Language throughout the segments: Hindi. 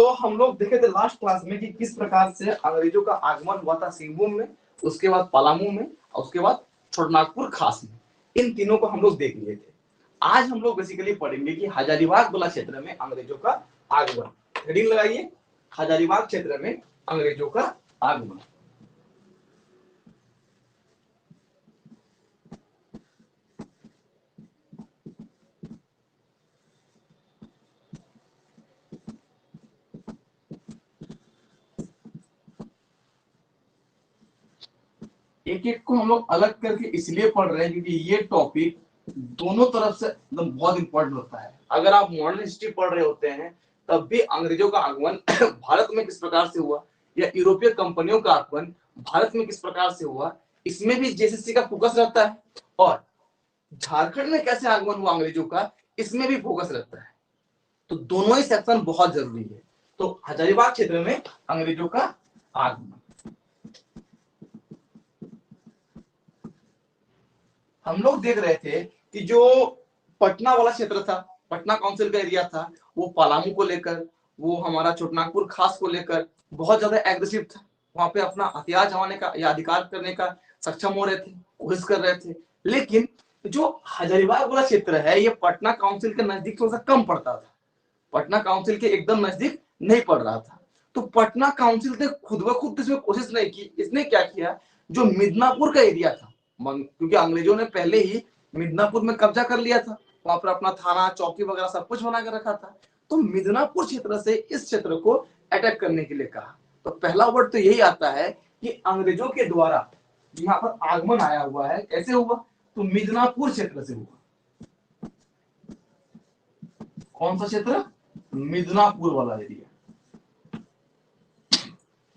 तो हम लोग देखे थे लास्ट क्लास में कि किस प्रकार से अंग्रेजों का आगमन हुआ था सिंहभूम में, उसके बाद पलामू में और उसके बाद छोटानागपुर खास में। इन तीनों को हम लोग देख लिए थे। आज हम लोग बेसिकली पढ़ेंगे कि हजारीबाग वाला क्षेत्र में अंग्रेजों का आगमन। हेडिंग लगाइए, हजारीबाग क्षेत्र में अंग्रेजों का आगमन। एक एक को हम लोग अलग करके इसलिए पढ़ रहे हैं क्योंकि ये टॉपिक दोनों तरफ से एकदम बहुत इंपॉर्टेंट होता है। अगर आप मॉडर्न हिस्ट्री पढ़ रहे होते हैं तब भी अंग्रेजों का आगमन भारत में किस प्रकार से हुआ या यूरोपीय कंपनियों का आगमन भारत में किस प्रकार से हुआ, इसमें भी जेसीसी का फोकस रहता है। और झारखंड में कैसे आगमन हुआ अंग्रेजों का, इसमें भी फोकस रहता है। तो दोनों ही सेक्शन बहुत जरूरी है। तो हजारीबाग क्षेत्र में अंग्रेजों का आगमन हम लोग देख रहे थे कि जो पटना वाला क्षेत्र था, पटना काउंसिल का एरिया था, वो पलामू को लेकर, वो हमारा छोटानागपुर खास को लेकर बहुत ज्यादा एग्रेसिव था। वहां पे अपना हथियार जमाने का या अधिकार करने का सक्षम हो रहे थे, कोशिश कर रहे थे। लेकिन जो हजारीबाग वाला क्षेत्र है ये पटना काउंसिल के नजदीक थोड़ा सा कम पड़ता था, पटना काउंसिल के एकदम नजदीक नहीं पड़ रहा था। तो पटना काउंसिल ने खुद ब खुद इसमें कोशिश नहीं की। इसने क्या किया, जो मिदनापुर का एरिया था, क्योंकि अंग्रेजों ने पहले ही मिदनापुर में कब्जा कर लिया था, वहां पर अपना थाना चौकी वगैरह सब कुछ बना कर रखा था। तो मिदनापुर क्षेत्र से इस क्षेत्र को अटैक करने के लिए कहा। तो पहला वर्ड तो यही आता है कि अंग्रेजों के द्वारा यहाँ पर आगमन आया हुआ है। कैसे हुआ, तो मिदनापुर क्षेत्र से हुआ। कौन सा क्षेत्र, मिदनापुर वाला एरिया,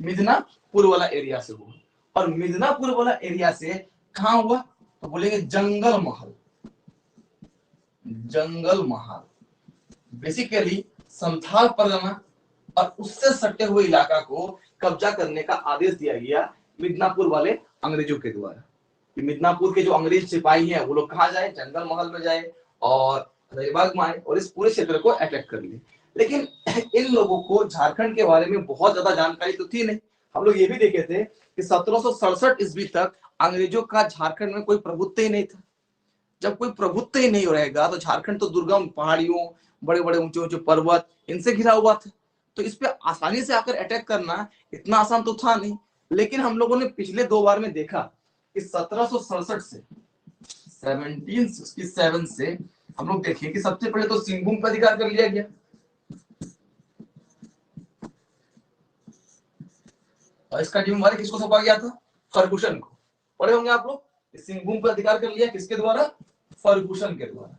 मिदनापुर वाला एरिया से हुआ। और मिदनापुर वाला एरिया से कहां हुआ, तो बोलेंगे जंगल महल। जंगल महल बेसिकली संथाल परगना और उससे सटे हुए इलाका को कब्जा करने का आदेश दिया गया मिदनापुर वाले अंग्रेजों के द्वारा। कि मिदनापुर के जो अंग्रेज सिपाही हैं वो लोग कहाँ जाए, जंगल महल में जाए और हजारीबाग में आए और इस पूरे क्षेत्र को अटैक कर लिए। लेकिन इन लोगों को झारखंड के बारे में बहुत ज्यादा जानकारी तो थी नहीं। हम लोग ये भी देखे थे कि 1767 ईस्वी तक अंग्रेजों का झारखंड में कोई प्रभुत्व ही नहीं था। जब कोई प्रभुत्व ही नहीं रहेगा तो झारखंड तो दुर्गम पहाड़ियों, बड़े बड़े ऊंचे ऊंचे पर्वत, इनसे घिरा हुआ था। तो इस पे आसानी से आकर अटैक करना इतना आसान तो था नहीं। लेकिन हम लोगों ने पिछले 2 बार में देखा कि 1767 से 1767 से हम लोग देखें कि सबसे पहले तो सिंहभूम पर अधिकार कर लिया गया और इसका जिम्मेवारी किसको सौंपा गया था, फर्गुसन को। पढ़े होंगे आप लोग, सिंहभूम पर अधिकार कर लिया किसके द्वारा, फर्गुसन के द्वारा।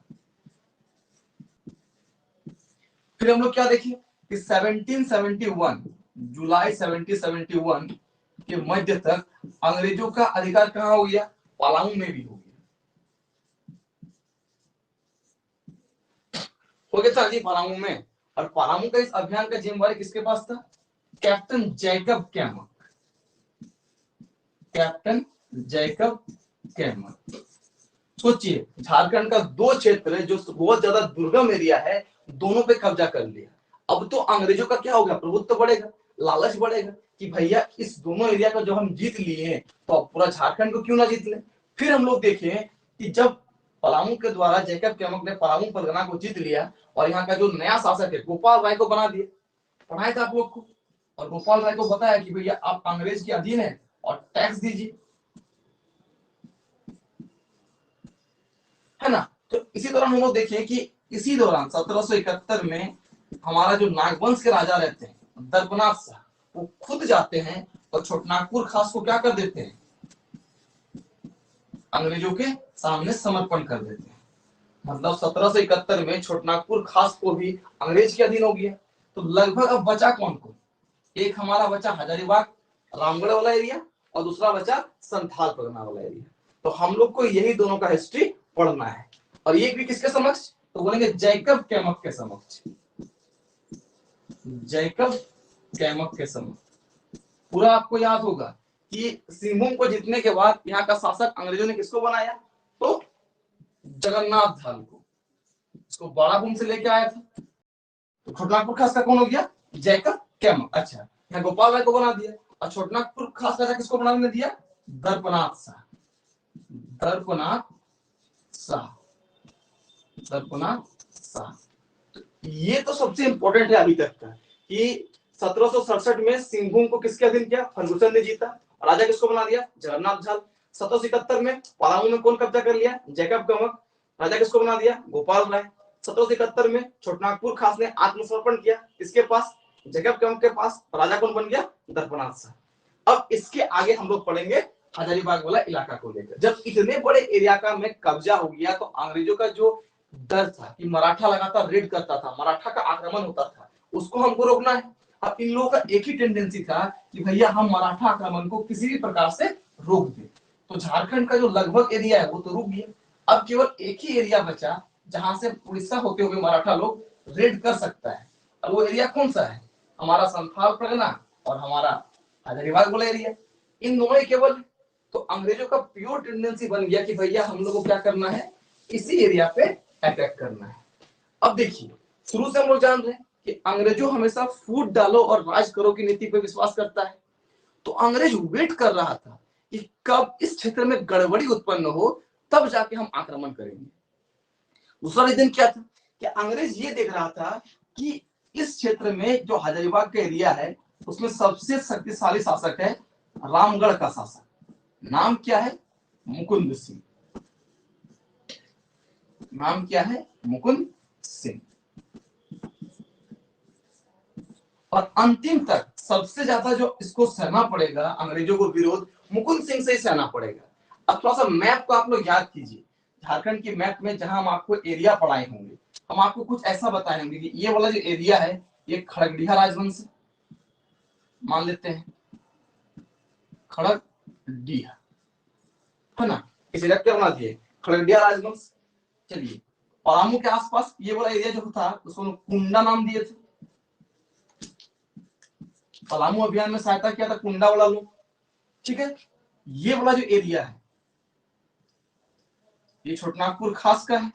फिर हम लोग क्या देखें कि 1771 जुलाई 1771 के मध्य तक अंग्रेजों का अधिकार कहां हो गया, पलामू में भी हो गया था जी, पलामू में। और पलामू का इस अभियान का जिम्मेवारी किसके पास था, captain Jacob Camac. Captain Jacob Camac. सोचिए, झारखंड का 2 क्षेत्र जो बहुत ज्यादा दुर्गम एरिया है, दोनों पे कब्जा कर लिया। अब तो अंग्रेजों का क्या होगा, प्रभुत्व बढ़ेगा, लालच बढ़ेगा कि भैया इस दोनों एरिया को जब हम जीत लिए तो अब पूरा झारखंड को क्यों ना जीत ले। फिर हम लोग देखें कि जब पलामू के द्वारा जैकब कैमक ने पलामू परगना को जीत लिया और यहाँ का जो नया शासक है गोपाल राय को बना दिया। पढ़ाया था आप लोग को, और गोपाल राय को बताया कि भैया आप अंग्रेज के अधीन है और टैक्स दीजिए, है ना। तो इसी दौरान हम लोग देखें कि इसी दौरान 1771 में हमारा जो नागवंश के राजा रहते हैं दर्पनाथ शाह, वो खुद जाते हैं और छोटानागपुर खास को क्या कर देते हैं, अंग्रेजों के सामने समर्पण कर देते हैं। मतलब 1771 में छोटानागपुर खास को भी अंग्रेज के अधीन हो गया। तो लगभग अब बचा कौन को, एक हमारा बचा हजारीबाग रामगढ़ वाला एरिया और दूसरा बचा संथाल परगना वाला एरिया। तो हम लोग को यही दोनों का हिस्ट्री पढ़ना है। और ये भी किसके समक्ष, तो बोलेंगे जैकब कैमक के समक्ष। जैकब कैमक के समक्ष। पूरा आपको याद होगा कि सिंहभूम को जीतने के बाद यहाँ का शासक अंग्रेजों ने किसको बनाया, तो जगन्नाथ धाल को। इसको बड़ा भूम से लेके आया था। तो छोटानागपुर खास का कौन हो गया, जैकब कैमक। अच्छा, यहाँ गोपाल राय को बना दिया, और छोटनागपुर खास राजा किसको बनाने दिया? दर्पनाथ शाह। दर्पनाथ शाह, दर्पनाथ शाह। तो ये तो सबसे इंपॉर्टेंट है अभी तक का, कि 1767 में सिंहभूम को किसके अधीन किया? फर्गुसन ने जीता। राजा किसको बना दिया? जगन्नाथ झाल। 1771 में पलामू में कौन कब्जा कर लिया? जैकब कैमक। राजा किसको बना दिया? गोपाल राय। 1771 में छोटनागपुर खास ने आत्मसमर्पण किया, किसके पास? जैकब कैमक के पास। राजा कौन बन गया? दर्पनाथ शाह। अब इसके आगे हम लोग पढ़ेंगे हजारीबाग वाला इलाका को लेकर। जब इतने बड़े एरिया का में कब्जा हो गया, तो अंग्रेजों का जो डर था कि मराठा लगातार रेड करता था, मराठा का आक्रमण होता था, उसको हमको रोकना है। अब इन लोगों का एक ही टेंडेंसी था कि भैया हम मराठा आक्रमण को किसी भी प्रकार से रोक दें। तो झारखंड का जो लगभग एरिया है वो तो रुक गया। अब केवल एक ही एरिया बचा जहां से उड़ीसा होते हुए मराठा लोग रेड कर सकता है। अब वो एरिया कौन सा है? हमारा संथाल परगना और हमारा हजारीबाग वाला एरिया। इन दोनों ही केवल। तो अंग्रेजों का प्योर टेंडेंसी बन गया कि भैया हम लोग को क्या करना है? इसी एरिया पे अटैक करना है। अब देखिए, शुरू से हम लोग जान रहे हैं कि अंग्रेजों हमेशा फूट डालो और राज करो की नीति पे विश्वास करता है। तो अंग्रेज वेट कर रहा था कि कब इस क्षेत्र में गड़बड़ी उत्पन्न हो, तब जाके हम आक्रमण करेंगे। दूसरा रीजन क्या था? कि अंग्रेज ये देख रहा था कि इस क्षेत्र में जो हजारीबाग का एरिया है, उसमें सबसे शक्तिशाली शासक है रामगढ़ का शासक। नाम क्या है? मुकुंद सिंह। नाम क्या है? मुकुंद सिंह। और अंतिम तक सबसे ज्यादा जो इसको सहना पड़ेगा अंग्रेजों को विरोध, मुकुंद सिंह से ही सहना पड़ेगा। अब थोड़ा सा मैप को आप लोग याद कीजिए। झारखंड की मैप में जहां हम आपको एरिया पढ़ाए होंगे, हम आपको कुछ ऐसा बताए होंगे कि ये वाला जो एरिया है ये खड़गड़िया राजवंश मान लेते हैं, खड़गड़िया है ना, इस एरिया क्या बना दिए? खड़गड़िया राजवंश। चलिए, पलामू के आसपास ये वाला एरिया जो था उसको कुंडा नाम दिए थे। पलामू अभियान में सहायता किया था कुंडा वाला लोग। ठीक है, ये वाला जो एरिया है ये छोटनागपुर खास का है।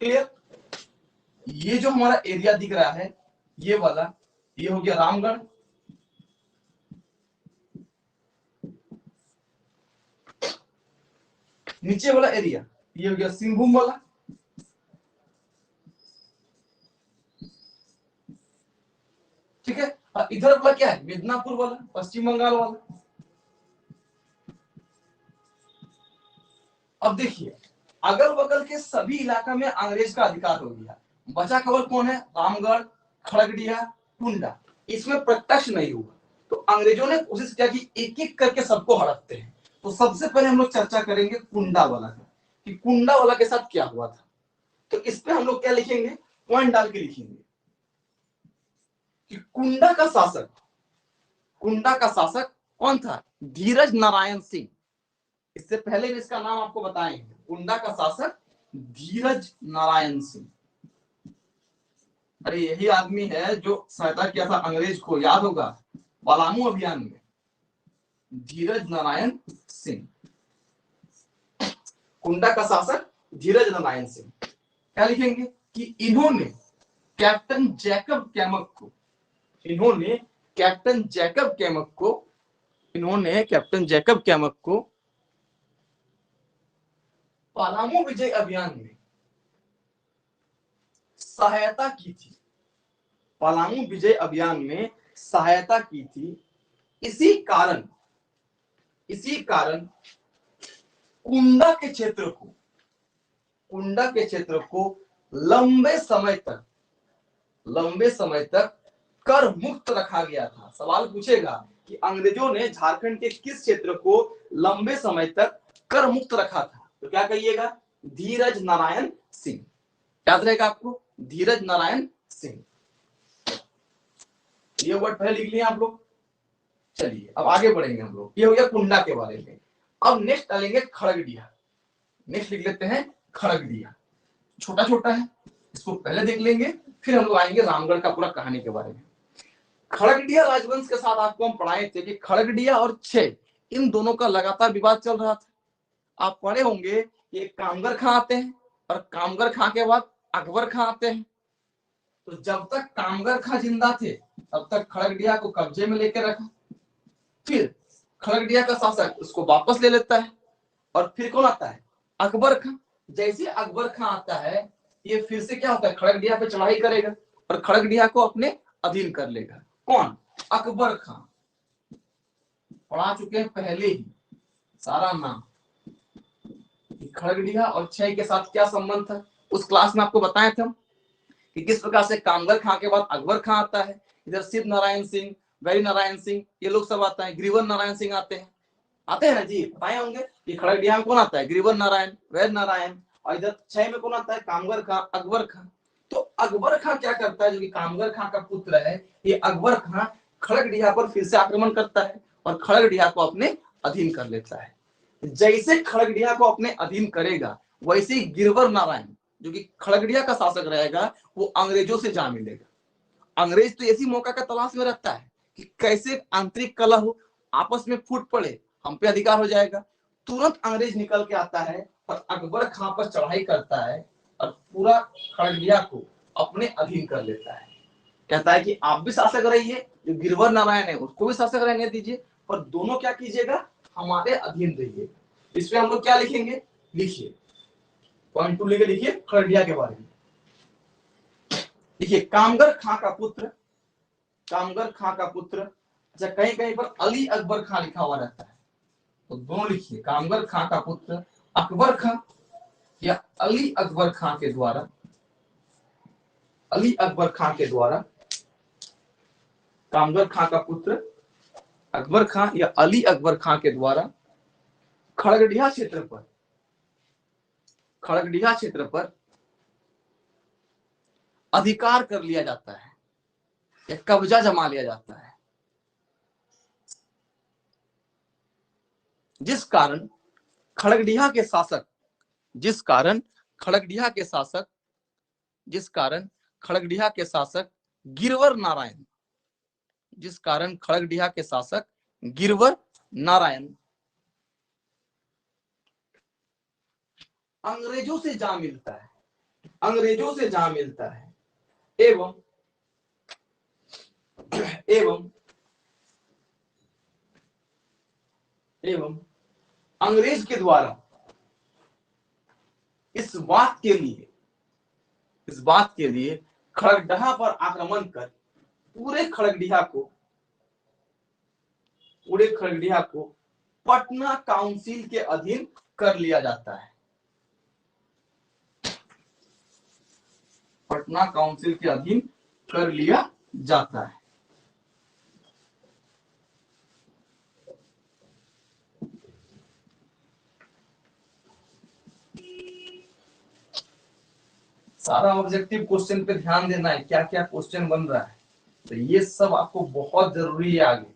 क्लियर? ये जो हमारा एरिया दिख रहा है ये वाला, ये हो गया रामगढ़। नीचे वाला एरिया ये हो गया सिंहभूम वाला। ठीक है, और इधर वाला क्या है? मिदनापुर वाला, पश्चिम बंगाल वाला। अब देखिए, अगल बगल के सभी इलाका में अंग्रेज का अधिकार हो गया। बचा केवल कौन है? रामगढ़, खड़गड़िया, कुंडा। इसमें प्रत्यक्ष नहीं हुआ। तो अंग्रेजों ने कोशिश किया कि एक एक करके सबको हड़पते हैं। तो सबसे पहले हम लोग चर्चा करेंगे कुंडा वाला का, कि कुंडा वाला के साथ क्या हुआ था। तो इस पे हम लोग क्या लिखेंगे? पॉइंट डाल के लिखेंगे कि कुंडा का शासक, कुंडा का शासक कौन था? धीरज नारायण सिंह। इससे पहले भी इसका नाम आपको बताएंगे। कुंडा का शासक धीरज नारायण सिंह। अरे यही आदमी है जो सहायता किया था अंग्रेज को, याद होगा, पलामू अभियान में। धीरज नारायण सिंह, कुंडा का शासक धीरज नारायण सिंह। क्या लिखेंगे? कि इन्होंने कैप्टन जैकब कैमक को, इन्होंने कैप्टन जैकब कैमक को, इन्होंने कैप्टन जैकब कैमक को पलामू विजय अभियान में सहायता की थी। पलामू विजय अभियान में सहायता की थी। इसी कारण, इसी कारण कुंडा के क्षेत्र को, कुंडा के क्षेत्र को लंबे समय तक, लंबे समय तक कर मुक्त रखा गया था। सवाल पूछेगा कि अंग्रेजों ने झारखंड के किस क्षेत्र को लंबे समय तक कर मुक्त रखा था, तो क्या कहिएगा? धीरज नारायण सिंह। याद रहेगा आपको, धीरज नारायण सिंह। ये वर्ड पहले लिख लिया आप लोग। चलिए अब आगे बढ़ेंगे हम लोग। ये हो गया कुंडा के बारे में। अब नेक्स्ट डालेंगे खड़गड़िया। नेक्स्ट लिख लेते हैं खड़गड़िया। छोटा छोटा है, इसको पहले देख लेंगे, फिर हम लोग आएंगे रामगढ़ का पूरा कहानी के बारे में। खड़गड़िया राजवंश के साथ आपको हम पढ़ाए थे कि खड़गड़िया और छह इन दोनों का लगातार विवाद चल रहा था। आप पढ़े होंगे ये कामगर खां आते हैं और कामगर खां के बाद अकबर खां आते हैं। तो जब तक कामगर खां जिंदा थे तब तक खड़गडिया को कब्जे में लेकर रखा, फिर खड़गडिया का शासक उसको वापस ले लेता है और फिर कौन आता है, अकबर खां। जैसे अकबर खां आता है ये फिर से क्या होता है, खड़गडिया पे चढ़ाई करेगा और खड़गडिया को अपने अधीन कर लेगा। कौन, अकबर खां। पढ़ा चुके हैं पहले ही सारा नाम। खड़गडिया और क्षय के साथ क्या संबंध था उस क्लास में आपको बताए थे हम कि किस प्रकार से कामगर खां के बाद अकबर खां आता है, इधर शिव नारायण सिंह, वैरी नारायण सिंह, ये लोग सब आता है, ग्रीवर नारायण सिंह आते हैं ना जी, बताए होंगे कि खड़गडिया में कौन आता है, ग्रीवर नारायण, वैर नारायण, और इधर क्षय में कौन आता है, कामगर खां, अकबर खां। तो अकबर खां क्या करता है, जो कि कामगर खां का पुत्र है, ये अकबर खां खड़गडिया पर फिर से आक्रमण करता है और खड़गडिया को अपने अधीन कर लेता है। जैसे खड़गडिया को अपने अधीन करेगा वैसे ही गिरवर नारायण जो कि खड़गडिया का शासक रहेगा वो अंग्रेजों से जा मिलेगा। अंग्रेज तो ऐसी मौका का तलाश में रहता है कि कैसे आंतरिक कलह हो, आपस में फूट पड़े, हम पे अधिकार हो जाएगा। तुरंत अंग्रेज निकल के आता है और अकबर खां पर चढ़ाई करता है और पूरा खड़गडिया को अपने अधीन कर लेता है। कहता है कि आप भी शासक रहिए, जो गिरवर नारायण है उसको भी शासक रहने दीजिए, पर दोनों क्या कीजिएगा, हमारे अधीन रहिए। इसमें हम लोग क्या लिखेंगे, लिखिए पॉइंट 2 लेके लिखिए खड़गडिया के बारे में। देखिए कामगर खां का पुत्र, कामगर खां का पुत्र, अच्छा कहीं कहीं पर अली अकबर खां लिखा हुआ रहता है, तो दोनों लिखिए, कामगर खां का पुत्र अकबर खां या अली अकबर खां के द्वारा, अली अकबर खां के द्वारा, कामगर खां का पुत्र अकबर खां या अली अकबर खां के द्वारा खड़गडिया क्षेत्र पर, खड़गडिया क्षेत्र पर अधिकार कर लिया जाता है या कब्जा जमा लिया जाता है, जिस कारण खड़गडिया के शासक, जिस कारण खड़गडिया के शासक, जिस कारण खड़गडिया के शासक गिरवर नारायण, जिस कारण खड़गडिया के शासक गिरवर नारायण अंग्रेजों से जा मिलता है, अंग्रेजों से जा मिलता है एवं एवं एवं अंग्रेज के द्वारा इस बात के लिए खड़गडिया पर आक्रमण कर पूरे खड़गडिया को पटना काउंसिल के अधीन कर लिया जाता है, पटना काउंसिल के अधीन कर लिया जाता है। सारा ऑब्जेक्टिव क्वेश्चन पे ध्यान देना है, क्या क्या क्वेश्चन बन रहा है, तो ये सब आपको बहुत जरूरी है। आगे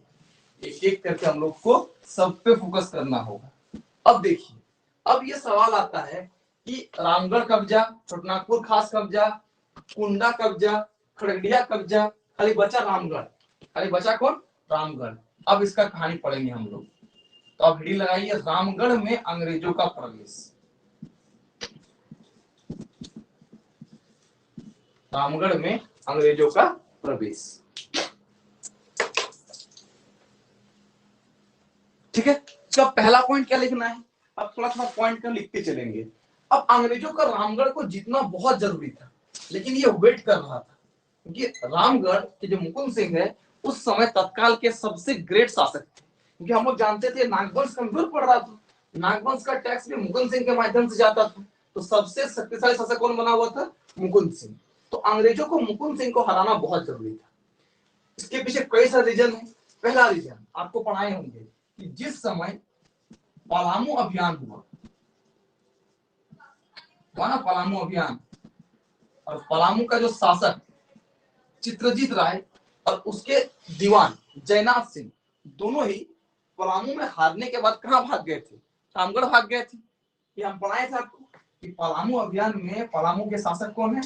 एक एक करके हम लोग को सब पे फोकस करना होगा। अब देखिए, अब ये सवाल आता है कि रामगढ़ कब्जा, छोटनागपुर खास कब्जा, कुंडा कब्जा, खड़गडिया कब्जा, खाली बचा रामगढ़, खाली बचा कौन, रामगढ़। अब इसका कहानी पढ़ेंगे हम लोग, तो अब हेडिंग लगाइए रामगढ़ में अंग्रेजों का प्रवेश। रामगढ़ में अंग्रेजों का प्रवेश, ठीक है। तो पहला पॉइंट क्या लिखना है, अब थोड़ा थोड़ा पॉइंट कर लिखते चलेंगे। अब अंग्रेजों का रामगढ़ को जीतना बहुत जरूरी था, लेकिन ये वेट कर रहा था क्योंकि रामगढ़ के जो मुकुंद सिंह है उस समय तत्काल के सबसे ग्रेट शासक थे, क्योंकि हम लोग जानते थे नागवंश कमजोर पड़ रहा था, नागवंश का टैक्स भी मुकुंद सिंह के माध्यम से जाता था, तो सबसे शक्तिशाली शासक कौन बना हुआ था, मुकुंद सिंह। तो अंग्रेजों को मुकुंद सिंह को हराना बहुत जरूरी था। इसके पीछे कई सारे रीजन है। पहला रीजन आपको पढ़ाए होंगे कि जिस समय पलामू अभियान हुआ ना, पलामू अभियान, और पलामू का जो शासक चित्रजीत राय और उसके दीवान जयनाथ सिंह दोनों ही पलामू में हारने के बाद कहां भाग गए थे, रामगढ़ भाग गए थे। ये हम पढ़ाए थे आपको कि पलामू अभियान में पलामू के शासक कौन है,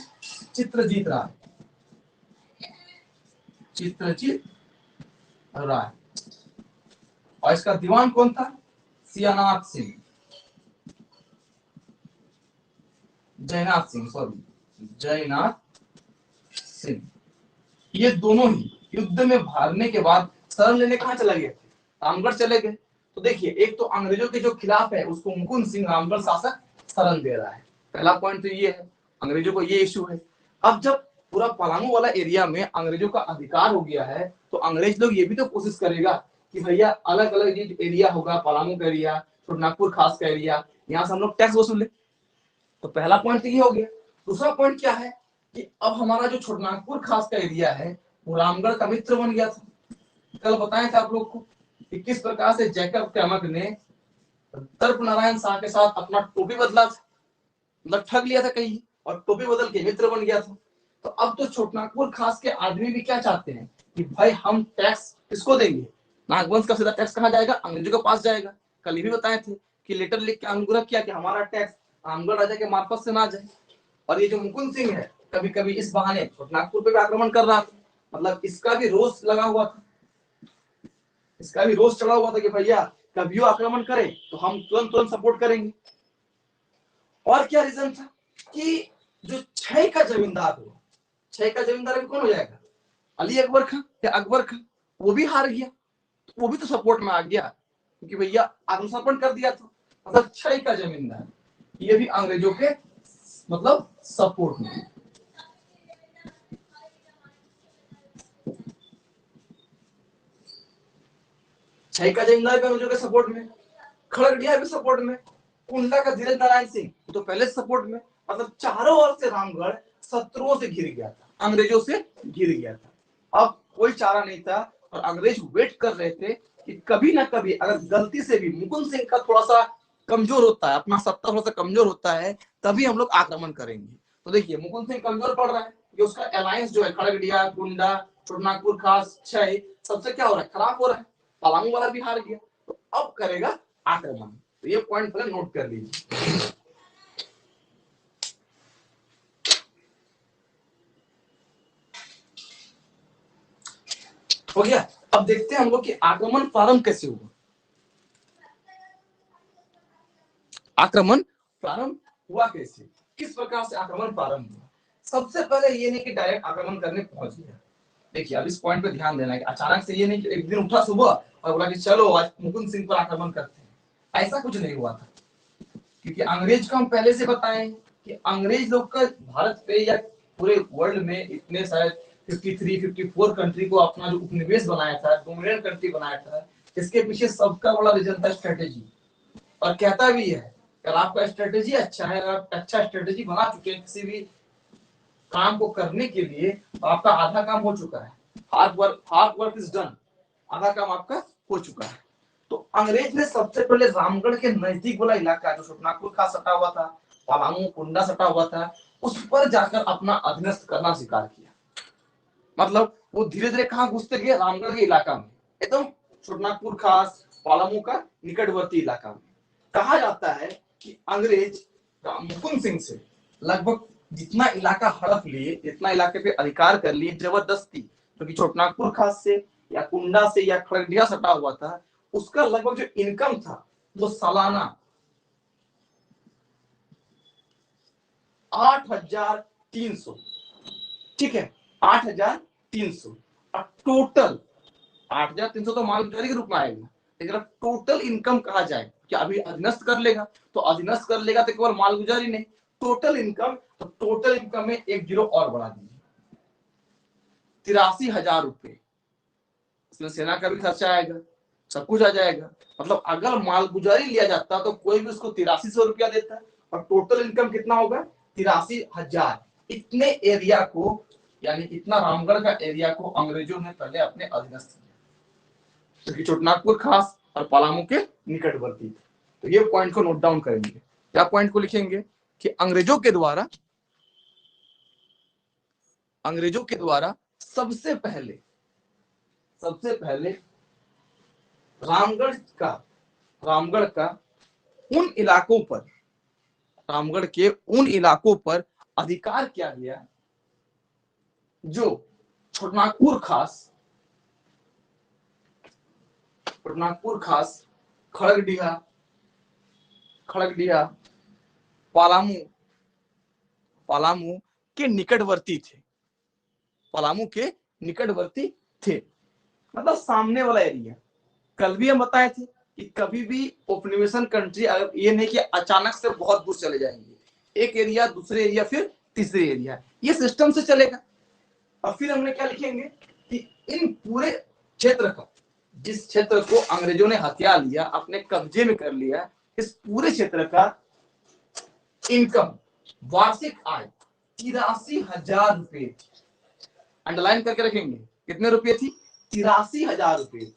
चित्रजीत राय, चित्रजीत राय। और इसका दीवान कौन था? सियानाथ सिंह, जयनाथ सिंह, सॉरी जयनाथ सिंह। ये दोनों ही युद्ध में हारने के बाद शरण लेने कहां चले गए थे? रामगढ़ चले गए। तो देखिए, एक तो अंग्रेजों के जो खिलाफ है उसको मुकुंद सिंह रामगढ़ शासक शरण दे रहा है। पहला पॉइंट तो ये है, अंग्रेजों को ये इश्यू है। अब जब पूरा पलामू वाला एरिया में अंग्रेजों का अधिकार हो गया है, तो अंग्रेज लोग ये भी तो कोशिश करेगा कि भैया अलग अलग ये एरिया होगा, पलामू का एरिया, छोटनागपुर खास का एरिया, यहाँ से हम लोग टैक्स वसूले। तो पहला पॉइंट तो ये हो गया। दूसरा पॉइंट क्या है कि अब हमारा जो छोटनागपुर खास का एरिया है वो रामगढ़ का मित्र बन गया था। कल बताए थे आप लोग को कि किस प्रकार से जैकब कैमक ने दर्प नारायण शाह के साथ अपना टोपी बदला था, मतलब ठग लिया था कहीं और टोपी बदल के मित्र बन गया था। तो अब तो छोटनागपुर खास के आदमी भी क्या चाहते हैं कि भाई हम टैक्स किसको देंगे? नागवंश का सीधा टैक्स कहाँ जाएगा? अंग्रेजों के पास जाएगा। कल ये भी बताए थे कि लेटर लिख के अनुग्रह किया कि हमारा टैक्स रामगढ़ राजा के मार्फत से ना जाए। और ये जो मुकुंद सिंह है कभी कभी इस बहाने छोटनागपुर पे भी आक्रमण कर रहा था, मतलब इसका भी रोष लगा हुआ था, इसका भी रोष चढ़ा हुआ था कि भैया कभी वो आक्रमण करे तो हम तुरंत तुरंत सपोर्ट करेंगे। और क्या रीजन था कि जो छह का जमींदार हो, छह का जमींदार भी कौन हो जाएगा? अली अकबर खां या अकबर खां, वो भी हार गया, वो भी तो सपोर्ट में आ गया क्योंकि भैया आत्मसमर्पण कर दिया था। मतलब छह का जमींदार ये भी अंग्रेजों के मतलब सपोर्ट में। छह का जमींदार भी अंग्रेजों के सपोर्ट में, खड़गड़िया भी सपोर्ट में, कुंडा का धीरेन्द्र नारायण सिंह तो पहले सपोर्ट में। मतलब चारों ओर से रामगढ़ शत्रुओं से घिर गया था, अंग्रेजों से घिर गया था। अब कोई चारा नहीं था और अंग्रेज वेट कर रहे थे कि कभी ना कभी अगर गलती से भी मुकुंद सिंह का थोड़ा सा कमजोर होता है, अपना सत्ता थोड़ा सा कमजोर होता है, तभी हम लोग आक्रमण करेंगे। तो देखिए मुकुंद सिंह कमजोर पड़ रहा है, ये उसका अलायंस जो है खड़गड़िया, कुंडा, छोटनागपुर खास, छह, सबसे क्या हो रहा है? खराब हो रहा है। पलामू वाला भी हार गया, तो अब करेगा आक्रमण। तो ये पॉइंट पहले नोट कर लीजिए। हो गया। अब देखते हैं हम लोग कि आक्रमण प्रारंभ कैसे हुआ। आक्रमण प्रारंभ हुआ कैसे, किस प्रकार से आक्रमण प्रारंभ हुआ? सबसे पहले ये नहीं कि डायरेक्ट आक्रमण करने पहुंच गया। देखिए अब इस पॉइंट पे ध्यान देना है कि अचानक से ये नहीं कि एक दिन उठा सुबह और बोला कि चलो आज मुकुंद सिंह पर आक्रमण करते हैं, ऐसा कुछ नहीं हुआ था। क्योंकि अंग्रेज को हम पहले से बताएं कि अंग्रेज लोग का भारत पे या पूरे वर्ल्ड में इतने शायद 53-54 कंट्री को अपना जो उपनिवेश बनाया था, डोमिनेंट कंट्री बनाया था, इसके पीछे सबका बड़ा रीजन था स्ट्रेटेजी। और कहता भी है अगर आपका स्ट्रेटेजी अच्छा है, अगर आप अच्छा स्ट्रेटेजी बना चुके हैं किसी भी काम को करने के लिए, तो आपका आधा काम हो चुका है। हार्ड वर्क इज डन, आधा काम आपका हो चुका है। तो अंग्रेज ने सबसे पहले रामगढ़ के नजदीक वाला इलाका जो छोटनागपुर खास सटा हुआ था, पलामू कुंडा सटा हुआ था, उस पर जाकर अपना अधीनस्थ करना स्वीकार किया। मतलब वो धीरे धीरे कहां घुसते गए? रामगढ़ के इलाका में, एकदम छोटनागपुर खास पलामू का निकटवर्ती इलाका में। कहा जाता है कि अंग्रेज मुकुंद सिंह से लगभग जितना इलाका हड़प लिए, जितना इलाके पे अधिकार कर लिए जबरदस्ती, क्योंकि छोटनागपुर खास से या कुंडा से या खड़गड़िया सटा हुआ था, उसका लगभग जो इनकम था वो सालाना 8,300, ठीक है, 8,300। और टोटल 8,300 तो मालगुजारी के रूप में आएगा, लेकिन अब टोटल इनकम कहा जाए कि अभी अधीनस्थ कर लेगा, तो अधीनस्थ कर लेगा तो केवल मालगुजारी नहीं, टोटल इनकम, तो टोटल इनकम में एक जीरो और बढ़ा दीजिए, 83,000 रुपए। इसमें सेना का भी खर्चा आएगा, सब कुछ आ जाएगा। मतलब अगर मालगुजारी लिया जाता तो कोई भी उसको 8300 रुपया देता, और टोटल इनकम कितना होगा? 83,000। इतने एरिया को, यानी इतना रामगढ़ का एरिया को अंग्रेजों ने पहले अपने अधीनस्थ किया, क्योंकि छोटनागपुर खास और पलामू के निकटवर्ती थे। तो ये पॉइंट को नोट डाउन करेंगे। क्या पॉइंट को लिखेंगे कि अंग्रेजों के द्वारा सबसे पहले रामगढ़ का उन इलाकों पर, रामगढ़ के उन इलाकों पर अधिकार किया गया जो छोटनागपुर खास छोटनागपुर खास, खड़गडिहा, पलामू, पलामू के निकटवर्ती थे, पलामू के निकटवर्ती थे, मतलब सामने वाला एरिया। कल भी हम बताए थे कि कभी भी उपनिवेशन कंट्री ये नहीं कि अचानक से बहुत दूर चले जाएंगे, एक एरिया दूसरे एरिया फिर तीसरे एरिया, ये सिस्टम से चलेगा। और फिर हमने क्या लिखेंगे कि इन पूरे क्षेत्र का, जिस क्षेत्र को अंग्रेजों ने हथिया लिया, अपने कब्जे में कर लिया, इस पूरे क्षेत्र का इनकम, वार्षिक आय 83,000 रुपए, अंडरलाइन करके रखेंगे, कितने रुपए थी? 83,000 रुपए।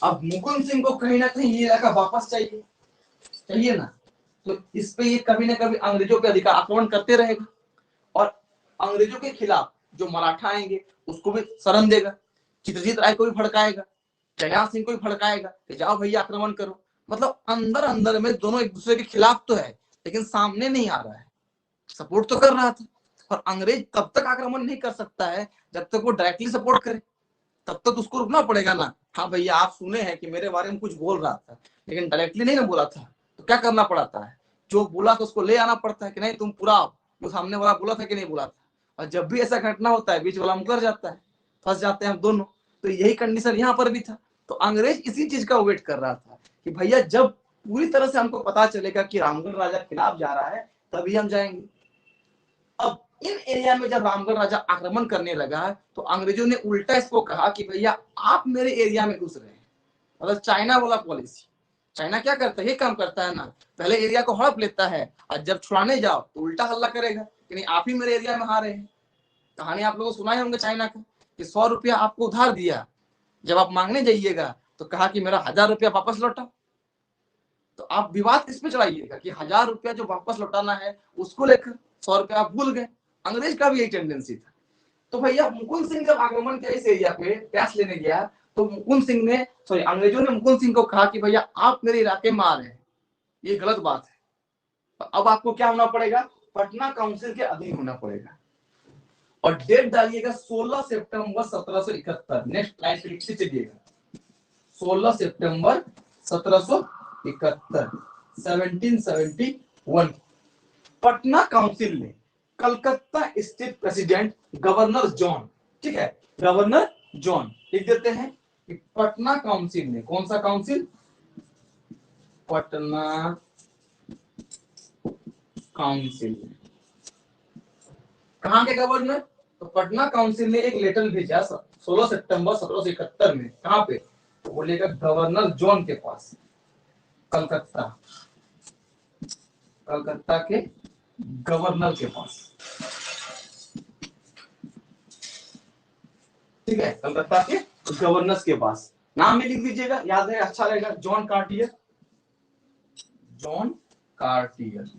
अब मुकुंद सिंह को कहीं ना कहीं ये इलाका वापस चाहिए ना, तो इस पे ये कभी ना कभी अंग्रेजों पे अधिकार आक्रमण करते रहेगा, और अंग्रेजों के खिलाफ जो मराठा आएंगे उसको भी शरण देगा, चित्रजीत राय को भी भड़काएगा, जयनाथ सिंह को भी भड़काएगा कि जाओ भैया आक्रमण करो। मतलब अंदर अंदर में दोनों एक दूसरे के खिलाफ तो है, लेकिन सामने नहीं आ रहा है, सपोर्ट तो कर रहा था। और अंग्रेज तब तक आक्रमण नहीं कर सकता है जब तक वो डायरेक्टली सपोर्ट करे, तब तक उसको रुकना पड़ेगा ना। हाँ भैया आप सुने हैं कि मेरे बारे में कुछ बोल रहा था, लेकिन डायरेक्टली नहीं ना बोला था, तो क्या करना पड़ता है, जो बोला तो उसको ले आना पड़ता है कि नहीं तुम पूरा वो सामने वाला बोला था कि नहीं बोला था। और जब भी ऐसा घटना होता है बीच वाला मुकर जाता है, फंस जाते हैं हम दोनों। तो यही कंडीशन यहाँ पर भी था। तो अंग्रेज इसी चीज का वेट कर रहा था कि भैया जब पूरी तरह से हमको पता चलेगा कि रामगढ़ राजा खिलाफ जा रहा है तभी हम जाएंगे। अब इन एरिया में जब रामगढ़ राजा आक्रमण करने लगा तो अंग्रेजों ने उल्टा इसको कहा कि भैया आप मेरे एरिया में घुस रहे हैं, मतलब चाइना वाला पॉलिसी। चाइना क्या करता है, ये काम करता है ना, पहले एरिया को हड़प लेता है और जब छुड़ाने जाओ तो उल्टा हल्ला करेगा कि नहीं आप ही मेरे एरिया में आ रहे हैं। कहानी आप लोगों को सुनाए होंगे चाइना का कि 100 रुपया आपको उधार दिया, जब आप मांगने जाइएगा तो कहा कि मेरा 1000 रुपया वापस लौटाओ। तो आप विवाद किस पे चढ़ाइएगा कि 1000 रुपया जो वापस लौटाना है उसको लेकर 100 रुपया आप भूल गए। अंग्रेज का भी यही टेंडेंसी था। तो भैया मुकुंद सिंह जब आक्रमण किया इस एरिया पे टैक्स लेने गया, तो मुकुंद सिंह ने अंग्रेजों ने मुकुंद सिंह को कहा कि भैया आप मेरे इलाके में आ रहे हैं, ये गलत बात है, अब आपको क्या होना पड़ेगा, पटना काउंसिल के अधीन होना पड़ेगा। और डेट डालिएगा 16 सितंबर 1771। नेक्स्ट लाइन पे लिखते चलिएगा 16 सितंबर 1771, 1771। पटना काउंसिल ने Calcutta state president governor John, ठीक है, गवर्नर जॉन लिख देते हैं कि पटना काउंसिल ने, कौन सा काउंसिल, पटना काउंसिल, कहां के गवर्नर, तो पटना काउंसिल ने एक लेटर भेजा 16 सितंबर 1771 में, कहां पे, तो बोलेगा गवर्नर जॉन के पास, कलकत्ता, कलकत्ता के गवर्नर के पास, ठीक है, कलकत्ता के गवर्नर के पास। नाम भी लिख दीजिएगा, याद है, अच्छा रहेगा, जॉन कार्टियर, जॉन कार्टियर।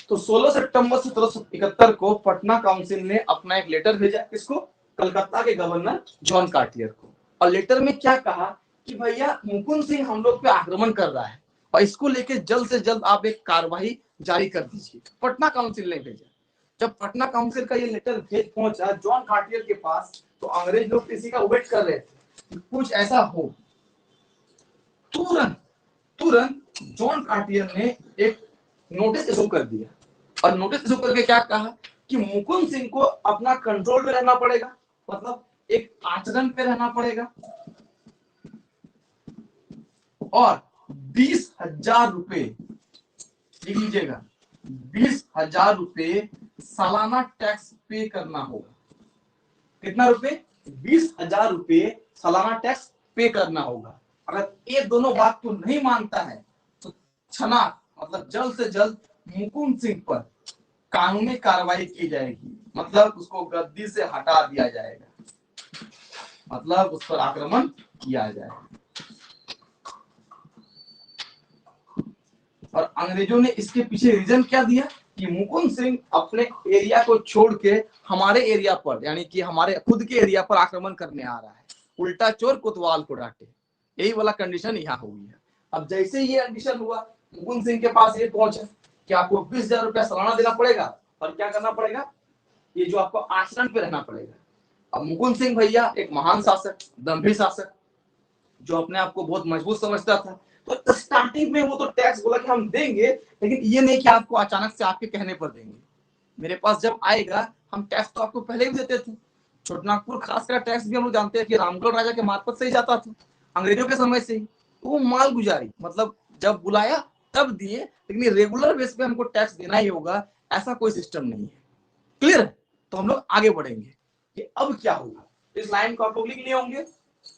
तो 16 सितंबर 1771 को पटना काउंसिल ने अपना एक लेटर भेजा, किसको, कलकत्ता के गवर्नर जॉन कार्टियर को। और लेटर में क्या कहा कि भैया मुकुंद सिंह हम लोग पे आक्रमण कर रहा है और इसको लेके जल्द से जल्द आप एक कार्रवाई जारी कर दीजिए। पटना काउंसिल ने भेजा। जब पटना काउंसिल का ये लेटर भेज पहुंचा जॉन कार्टियर के पास, तो अंग्रेज लोग इसी का वेट कर रहे थे कुछ ऐसा हो। तुरंत तुरंत जॉन कार्टियर ने एक नोटिस इशू कर दिया, और नोटिस इशू करके क्या कहा कि मुकुंद सिंह को अपना कंट्रोल में रहना पड़ेगा, मतलब एक आचरण पे रहना पड़ेगा, और 20,000 रुपए लिख लीजिएगा, 20,000 रुपए सालाना टैक्स पे करना होगा। कितना रुपए, 20,000 रुपए सालाना टैक्स पे करना होगा। अगर ये दोनों बात को नहीं मानता है तो छना, मतलब जल्द से जल्द मुकुंद सिंह पर कानूनी कार्रवाई की जाएगी, मतलब उसको गद्दी से हटा दिया जाएगा, मतलब उस पर आक्रमण किया जाएगा। और अंग्रेजों ने इसके पीछे रीजन क्या दिया कि मुकुंद सिंह अपने एरिया को छोड़ के हमारे एरिया पर, यानी कि हमारे खुद के एरिया पर आक्रमण करने आ रहा है, उल्टा चोर कोतवाल को डांटे, यही वाला कंडीशन यहाँ हो गया। अब जैसे ये एडमिशन हुआ, मुकुंद सिंह के पास ये पहुंचा कि आपको 20,000 रुपया सालाना देना पड़ेगा और क्या करना पड़ेगा, ये जो आपको आचरण पे रहना पड़ेगा। अब मुकुंद सिंह भैया एक महान शासक, दंभी शासक, जो अपने आप को बहुत मजबूत समझता था, तो स्टार्टिंग में वो तो टैक्स बोला कि हम देंगे, लेकिन ये नहीं कि आपको अचानक से आपके कहने पर देंगे। मेरे पास जब आएगा, हम टैक्स तो आपको पहले भी देते थे। छोटनागपुर खासकर टैक्स भी हम लोग जानते हैं कि रामगढ़ राजा के मार्फत से ही जाता था, अंग्रेजों के समय से ही। तो वो माल गुजारी, मतलब जब बुलाया तब दिए, लेकिन रेगुलर बेस पे हमको टैक्स देना ही होगा, ऐसा कोई सिस्टम नहीं है। क्लियर है? तो हम लोग आगे बढ़ेंगे कि अब क्या होगा। इस लाइन को आप लोग लिख लिए होंगे,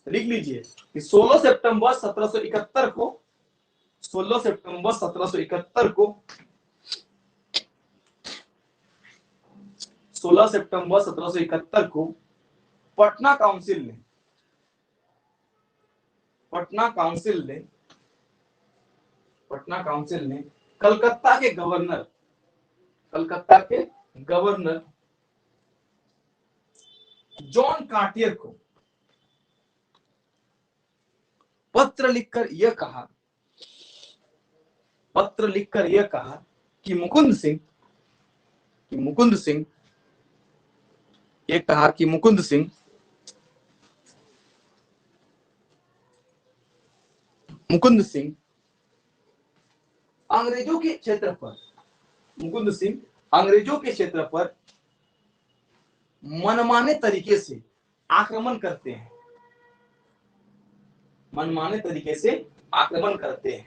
लिख लीजिए कि 16 सितंबर 1771 को 16 सितंबर 1771 को 16 सितंबर 1771 को पटना काउंसिल ने कलकत्ता के गवर्नर जॉन कार्टियर को पत्र लिखकर यह कहा कि मुकुंद सिंह अंग्रेजों के क्षेत्र पर मनमाने तरीके से आक्रमण करते हैं,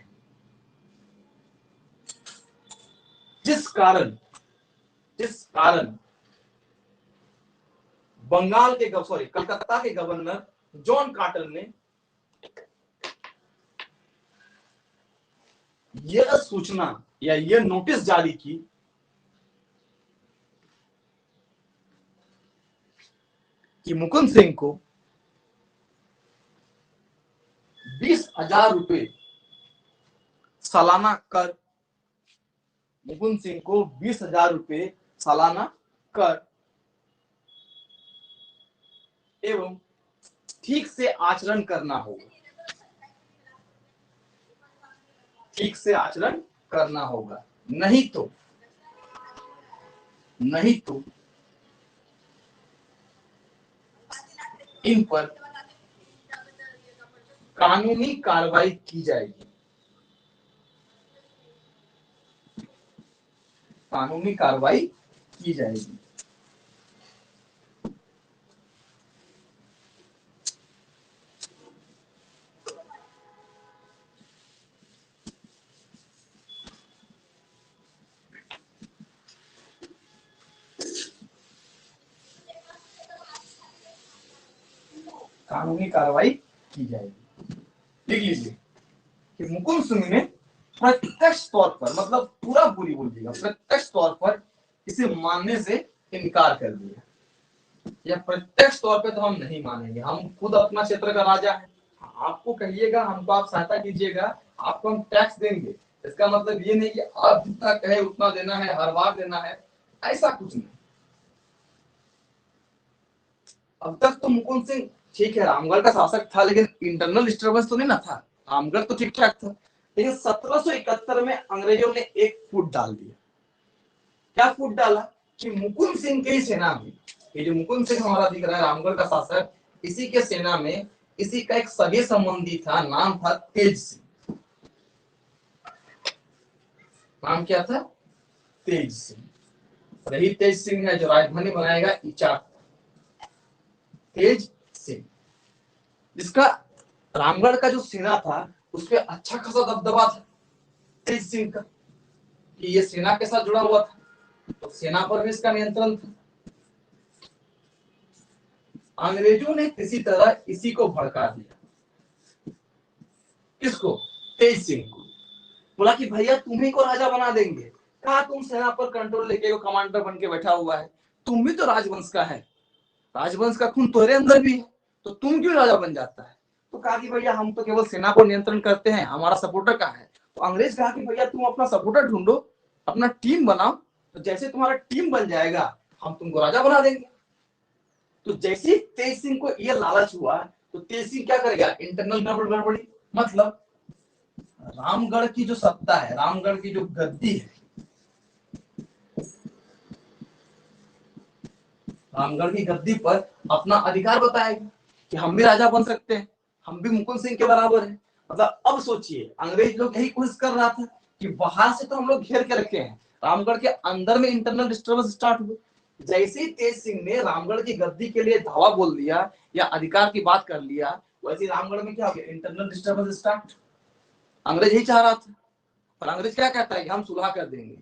जिस कारण कलकत्ता के गवर्नर जॉन कार्टर ने यह सूचना या यह नोटिस जारी की कि मुकुंद सिंह को 20,000 रुपए सालाना कर एवं ठीक से आचरण करना होगा, नहीं तो इन पर कानूनी कार्रवाई की जाएगी। लिख लीजिए कि मुकुंद सिंह ने प्रत्यक्ष तौर पर, मतलब पूरा पूरी बोल दिया, प्रत्यक्ष तौर पर इसे मानने से इनकार कर दिया। या प्रत्यक्ष तौर पे तो हम नहीं मानेंगे, हम खुद अपना क्षेत्र का राजा है, आपको कहिएगा, हमको आप सहायता कीजिएगा, आपको हम टैक्स देंगे। इसका मतलब ये नहीं कि आप जितना कहे उतना देना है, हर बार देना है, ऐसा कुछ नहीं। अब तक तो मुकुंद सिंह ठीक है रामगढ़ का शासक था, लेकिन इंटरनल डिस्टर्बेंस तो नहीं ना था, रामगढ़ तो ठीक ठाक था। लेकिन 1771 में अंग्रेजों ने एक फूट डाल दिया। क्या फूट डाला कि मुकुंद सिंह की सेना में, ये जो मुकुंद सिंह हमारा दिख रहा है रामगढ़ का शासक, इसी के सेना में इसी का एक सगे संबंधी था, नाम था तेज सिंह। नाम क्या था? तेज सिंह। वही तेज सिंह है जो राजधानी बनाएगा इचाक, तेज सिंह, जिसका रामगढ़ का जो सेना था उस पर अच्छा खासा दबदबा था तेज सिंह का, कि ये सेना के साथ जुड़ा हुआ था, तो सेना पर भी इसका नियंत्रण था। अंग्रेजों ने किसी तरह इसी को भड़का दिया। किसको? तेज सिंह को। बोला कि भैया तुम्ही को राजा बना देंगे। कहा तुम सेना पर कंट्रोल लेके कमांडर बन के बैठा हुआ है, तुम भी तो राजवंश का है, राजवंश का खून तुम्हारे अंदर भी है, तो तुम क्यों राजा बन जाता है? तो कहा कि भैया हम तो केवल सेना को नियंत्रण करते हैं, हमारा सपोर्टर कहाँ है? तो अंग्रेज कहा कि भैया तुम अपना सपोर्टर ढूंढो, अपना टीम बनाओ, तो जैसे तुम्हारा टीम बन जाएगा हम तुमको राजा बना देंगे। तो जैसे तेज सिंह को यह लालच हुआ, तो तेज सिंह क्या करेगा? इंटरनल गड़बड़ी, मतलब रामगढ़ की जो सत्ता है, रामगढ़ की जो गद्दी है, रामगढ़ की गद्दी पर अपना अधिकार बताएगी कि हम भी राजा बन सकते हैं, हम भी मुकुंद सिंह के बराबर हैं। मतलब अब सोचिए, अंग्रेज लोग यही कोशिश कर रहा था कि बाहर से तो हम लोग घेर के रखे हैं, रामगढ़ के अंदर में इंटरनल डिस्टर्बेंस स्टार्ट हुए। जैसे ही तेज सिंह ने रामगढ़ की गद्दी के लिए धावा बोल दिया या अधिकार की बात कर लिया, वैसे ही रामगढ़ में क्या हो गया, इंटरनल डिस्टर्बेंस स्टार्ट। अंग्रेज यही चाह रहा था, पर अंग्रेज क्या कहता है कि हम सुलह कर देंगे।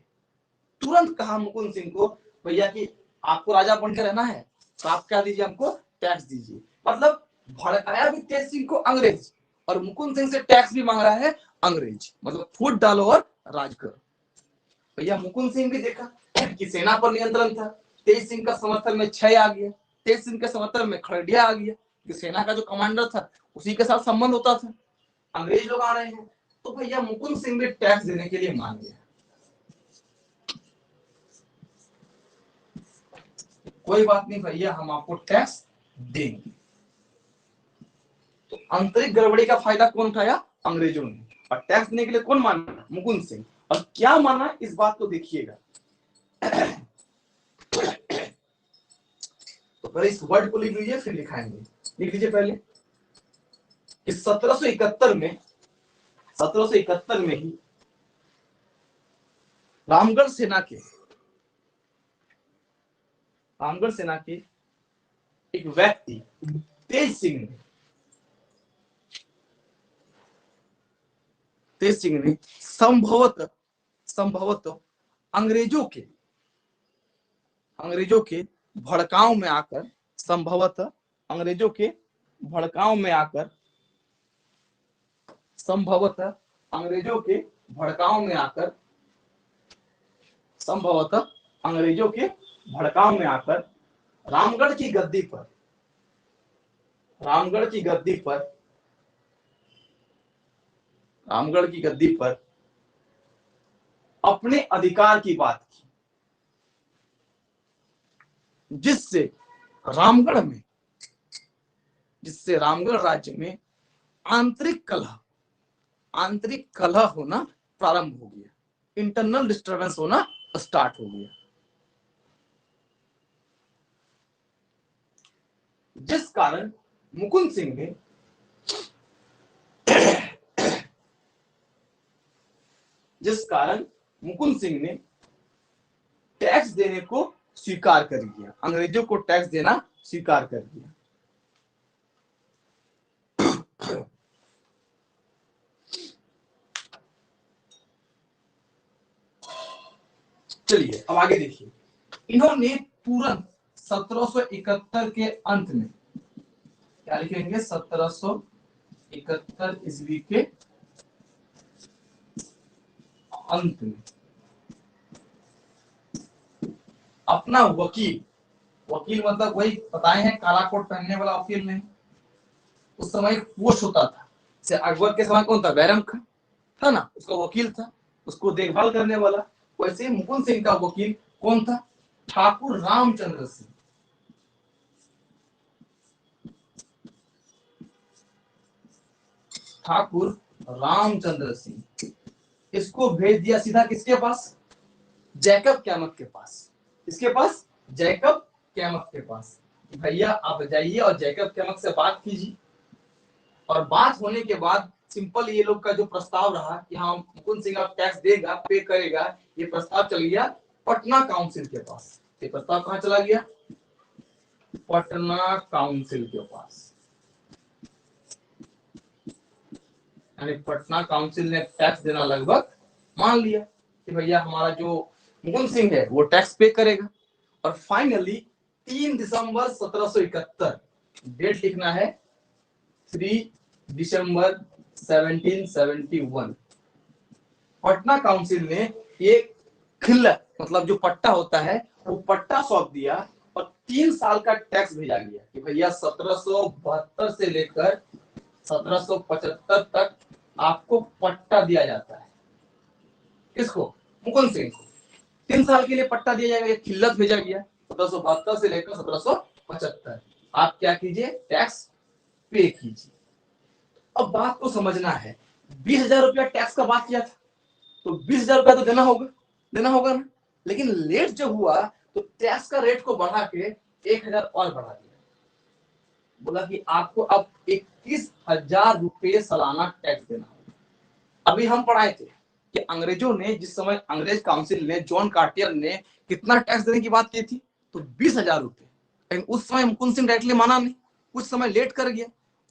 तुरंत कहा मुकुंद सिंह को, भैया कि आपको राजा बन के रहना है तो आप क्या दीजिए, हमको टैक्स दीजिए। मतलब भड़काया भी तेज सिंह को अंग्रेज, और मुकुंद सिंह से टैक्स भी मांग रहा है अंग्रेज। मतलब फूट डालो और राज करो। भैया मुकुंद सिंह भी देखा कि सेना पर नियंत्रण था, तेज सिंह का समर्थन में क्षय आ गया, तेज सिंह के समर्थन में खड़डिया आ गया, कि सेना का जो कमांडर था उसी के साथ संबंध होता था, अंग्रेज लोग आ रहे हैं, तो भैया मुकुंद सिंह भी टैक्स देने के लिए मान गया। कोई बात नहीं भैया, हम आपको टैक्स देंगे। तो आंतरिक गड़बड़ी का फायदा कौन उठाया, अंग्रेजों ने, और टैक्स देने के लिए कौन माना, मुकुंद सिंह। और क्या माना इस बात को देखिएगा। तो पहले इस वर्ड को लिख लीजिए, फिर लिखाएंगे। लिख लीजिए पहले कि 1771 में, 1771 में ही रामगढ़ सेना के एक व्यक्ति तेज सिंह ने संभवतः अंग्रेजों के भड़काव में आकर, संभवतः अंग्रेजों के भड़काव में आकर, संभवतः अंग्रेजों के भड़काव में आकर, संभवतः अंग्रेजों के भड़काव में आकर रामगढ़ की गद्दी पर, रामगढ़ की गद्दी पर, रामगढ़ की गद्दी पर अपने अधिकार की बात की, जिससे रामगढ़ राज्य में आंतरिक कलह होना प्रारंभ हो गया, इंटरनल डिस्टर्बेंस होना स्टार्ट हो गया, जिस कारण मुकुंद सिंह ने टैक्स देने को स्वीकार कर लिया, अंग्रेजों को टैक्स देना स्वीकार कर लिया। चलिए अब आगे देखिए, इन्होंने तुरंत 1771 के अंत में क्या लिखेंगे, 1771 ईस्वी के अंत में अपना वकील मतलब वही बताए हैं, काला कोट पहनने वाला वकील नहीं, उस समय एक पोस्ट होता था, जैसे अकबर के समय कौन था, बैरम खान था ना, उसका वकील था, उसको देखभाल करने वाला। वैसे मुकुंद सिंह का वकील कौन था, ठाकुर रामचंद्र सिंह। ठाकुर रामचंद्र सिंह, इसको भेज दिया सीधा किसके पास, जैकब कैमक के पास। इसके पास, जैकब कैमक के पास। भैया आप जाइए और जैकब कैमक से बात कीजिए। और बात होने के बाद सिंपल ये लोग का जो प्रस्ताव रहा कि हाँ मुकुंद सिंह आप टैक्स देगा, पे करेगा, ये प्रस्ताव चल गया पटना काउंसिल के पास। ये प्रस्ताव कहाँ चला गया, पटना काउंसिल के पास। यानी पटना काउंसिल ने टैक्स देना लगभग मान लिया कि भैया हमारा जो मुकुंद सिंह है वो टैक्स पे करेगा। और फाइनली 3 दिसंबर 1771, डेट लिखना है 3 दिसंबर 1771, पटना काउंसिल ने एक खिल्लत मतलब जो पट्टा होता है वो पट्टा सौंप दिया और 3 साल का टैक्स भेजा गया कि भैया 1772 से लेकर 1775 तक आपको पट्टा दिया जाता है। किसको, मुकुंद सिंह को 3 साल के लिए पट्टा दिया जाएगा, एक खिल्लत भेजा गया 1772 से लेकर 1775। आप क्या कीजिए, टैक्स पे कीजिए। अब बात को समझना है, 20,000 रुपया टैक्स का बात किया था, तो 20,000 रुपया तो देना होगा ना। लेकिन लेट जब हुआ तो टैक्स का रेट को बढ़ा के 1,000 और बढ़ा दिया, बोला कि आपको अब 21,000 रुपये सालाना टैक्स देना होगा। अभी हम पढ़ाए थे कि अंग्रेजों ने, जिस समय अंग्रेज काउंसिल ने, जॉन कार्टियर ने कितना टैक्स देने की बात की थी, तो 20,000 रुपये। लेकिन उस समय मुकुंद सिंह डायरेक्टली माना नहीं, कुछ समय लेट कर गया,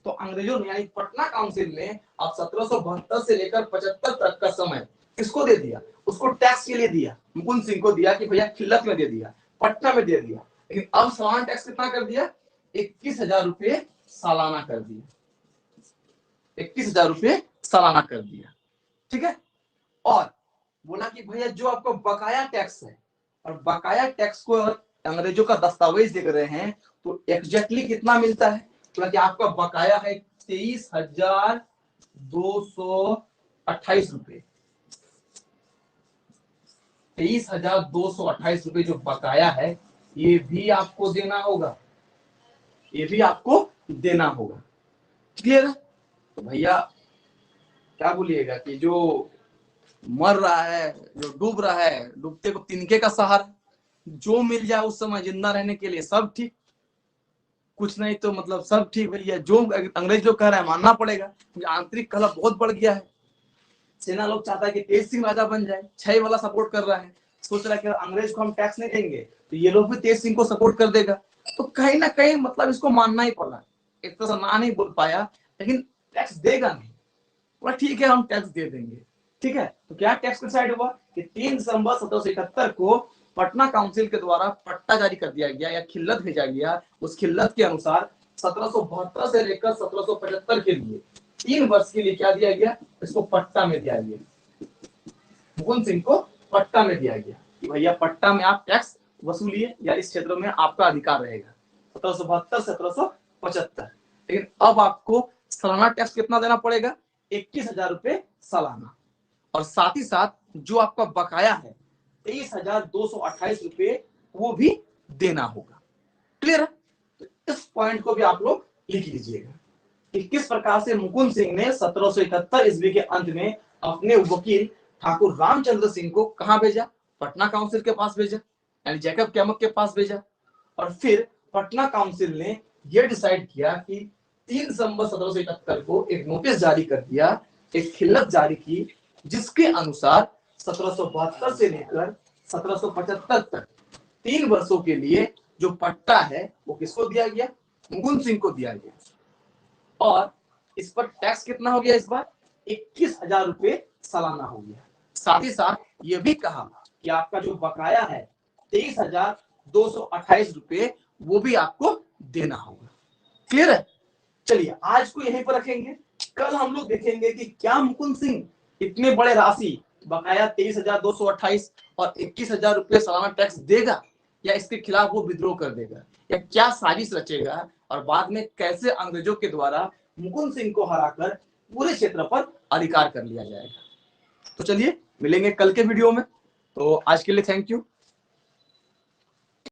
तो अंग्रेजों ने यानी पटना काउंसिल ने अब 1772 से लेकर 75 तक का समय किसको दे दिया, उसको टैक्स के लिए दिया, मुकुंद सिंह को दिया कि भैया खिल्लत में दे दिया, पटना में दे दिया। लेकिन अब सालाना टैक्स कितना कर दिया, 21,000 रुपये सालाना कर दिया, 21,000 रुपये सालाना कर दिया, ठीक है। और बोला कि भैया जो आपको बकाया टैक्स है, और बकाया टैक्स को अंग्रेजों का दस्तावेज देख रहे हैं तो एग्जैक्टली कितना मिलता है, बोला कि आपका बकाया है 23,228 रुपये, 23,228 रुपये जो बकाया है, ये भी आपको देना होगा, ये भी आपको देना होगा, क्लियर है। तो भैया क्या बोलिएगा कि जो मर रहा है, जो डूब रहा है, डूबते को तिनके का सहारा, जो मिल जाए उस समय जिंदा रहने के लिए सब ठीक, कुछ नहीं तो मतलब सब ठीक भैया, जो अंग्रेज लोग कह रहे हैं मानना पड़ेगा, क्योंकि आंतरिक कलह बहुत बढ़ गया है। सेना लोग चाहता है कि तेज सिंह राजा बन जाए, 6 वाला सपोर्ट कर रहा है, सोच रहा है कि अंग्रेज को हम टैक्स नहीं देंगे तो ये लोग भी तेज सिंह को सपोर्ट कर देगा, तो कहीं ना कहीं मतलब इसको मानना ही पड़ा। एक तरह से ना नहीं बोल पाया, लेकिन टैक्स देगा नहीं, बोला ठीक है हम टैक्स दे देंगे, ठीक है। तो क्या टैक्स डिसाइड हुआ कि 3 दिसंबर 1771 को पटना काउंसिल के द्वारा पट्टा जारी कर दिया गया या खिल्लत भेजा गया। उस खिल्लत के अनुसार 1772 से लेकर 1775 के लिए 3 वर्ष के लिए क्या दिया गया, इसको पट्टा में दिया गया, मुकुंद सिंह को पट्टा में दिया गया कि भैया पट्टा में आप टैक्स वसूलिए या इस क्षेत्र में आपका अधिकार रहेगा, 1772 1775। लेकिन अब आपको सालाना टैक्स कितना देना पड़ेगा, 21,000 रुपये सालाना, और साथ ही साथ जो आपका बकाया है 23,228 रुपये वो भी देना होगा, क्लियर है। तो इस पॉइंट को भी आप लोग लिख लीजिएगा कि किस प्रकार से मुकुंद सिंह ने 1771 ईस्वी के अंत में अपने वकील ठाकुर रामचंद्र सिंह को कहां भेजा, पटना काउंसिल के पास भेजा, यानी जैकब कैमक के पास भेजा। और फिर पटना काउंसिल ने यह डिसाइड किया कि 3 दिसंबर 1771 को एक नोटिस जारी कर दिया, एक खिल्लत जारी की, जिसके अनुसार 1772 से लेकर 1775 तक 3 वर्षों के लिए जो पट्टा है वो किसको दिया गया, मुकुंद सिंह को दिया गया। और इस पर टैक्स कितना हो गया, इस बार 21,000 रुपये सालाना हो गया। साथ ही साथ ये भी कहा कि आपका जो बकाया है 23,228 रुपये वो भी आपको देना होगा, क्लियर है। चलिए आज को यहीं पर रखेंगे, कल हम लोग देखेंगे कि क्या मुकुंद सिंह इतने बड़े राशि बकाया 23,228 और 21,000 रुपये सालाना टैक्स देगा, या इसके खिलाफ वो विद्रोह कर देगा, या क्या साजिश रचेगा, और बाद में कैसे अंग्रेजों के द्वारा मुकुंद सिंह को हराकर पूरे क्षेत्र पर अधिकार कर लिया जाएगा। तो चलिए मिलेंगे कल के वीडियो में, तो आज के लिए थैंक यू।